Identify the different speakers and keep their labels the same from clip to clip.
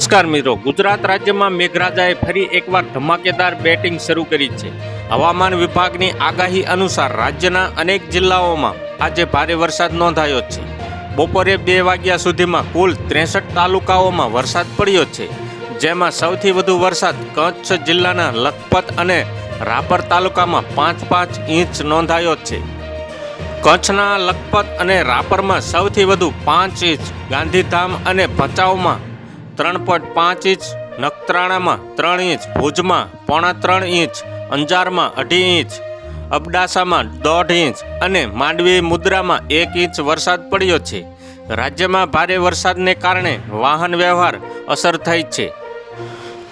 Speaker 1: નમસ્કાર મિત્રો, ગુજરાત રાજ્યમાં મેઘરાજાએ ફરી એકવાર ધમાકેદાર બેટિંગ શરૂ કરી છે। હવામાન વિભાગની આગાહી અનુસાર રાજ્યના અનેક જિલ્લાઓમાં આજે ભારે વરસાદ નોંધાયો છે। બપોરે 2 વાગ્યા સુધીમાં કુલ 63 તાલુકાઓમાં વરસાદ પડ્યો છે, જેમાં સૌથી વધુ વરસાદ કચ્છ જિલ્લાના લખપત અને રાપર તાલુકામાં 5.5 ઇંચ નોંધાયો છે। કચ્છના લખપત અને રાપરમાં સૌથી વધુ 5 ઇંચ, ગાંધીધામ અને ભચાઉમાં 3.5 ઇંચ, નખત્રાણામાં 3 ઇંચ, ભુજમાં 3.25 ઇંચ, અંજારમાં 2.5 ઇંચ, અબડાસામાં 1.5 ઇંચ અને માંડવી મુદ્રામાં 1 ઇંચ વરસાદ પડ્યો છે। રાજ્યમાં ભારે વરસાદને કારણે વાહન વ્યવહાર અસર થઈ છે।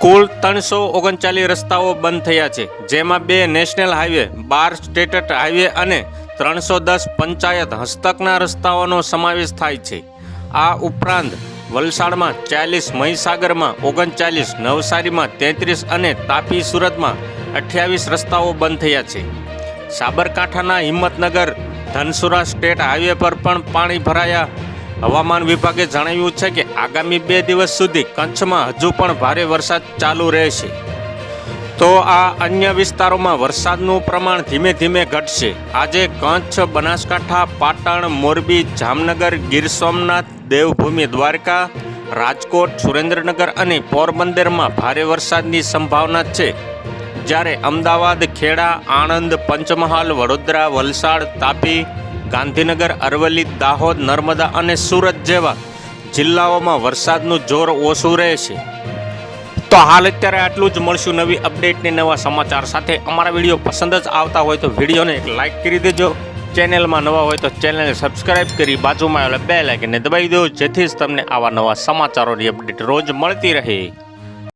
Speaker 1: કુલ 339 રસ્તાઓ બંધ થયા છે, જેમાં 2 નેશનલ હાઈવે, 12 સ્ટેટ હાઈવે અને 310 પંચાયત હસ્તકના રસ્તાઓનો સમાવેશ થાય છે। આ ઉપરાંત વલસાડમાં 40, મહીસાગરમાં 39, નવસારીમાં 33 અને તાપી સુરતમાં 28 રસ્તાઓ બંધ થયા છે। સાબરકાંઠાના હિંમતનગર ધનસુરા સ્ટેટ હાઈવે પર પણ પાણી ભરાયા। હવામાન વિભાગે જણાવ્યું છે કે આગામી 2 દિવસ સુધી કચ્છમાં હજુ પણ ભારે વરસાદ ચાલુ રહેશે। તો આ અન્ય વિસ્તારોમાં વરસાદનું પ્રમાણ ધીમે ધીમે ઘટશે। આજે કચ્છ, બનાસકાંઠા, પાટણ, મોરબી, જામનગર, ગીર સોમનાથ, દેવભૂમિ દ્વારકા, રાજકોટ, સુરેન્દ્રનગર અને પોરબંદરમાં ભારે વરસાદની સંભાવના છે, જ્યારે અમદાવાદ, ખેડા, આણંદ, પંચમહાલ, વડોદરા, વલસાડ, તાપી, ગાંધીનગર, અરવલ્લી, દાહોદ, નર્મદા અને સુરત જેવા જિલ્લાઓમાં વરસાદનું જોર ઓછું રહેશે। તો હાલ અત્યારે આટલું જ, મળશું નવી અપડેટની નવા સમાચાર સાથે। અમારા વિડીયો પસંદ જ આવતા હોય તો વિડીયોને એક લાઇક કરી દેજો। ચેનલમાં નવા હોય તો ચેનલને સબસ્ક્રાઇબ કરી બાજુમાં આવેલા બેલ આઇકનને દબાવી દો, જેથી જ તમને આવા નવા સમાચારોની અપડેટ રોજ મળતી રહે।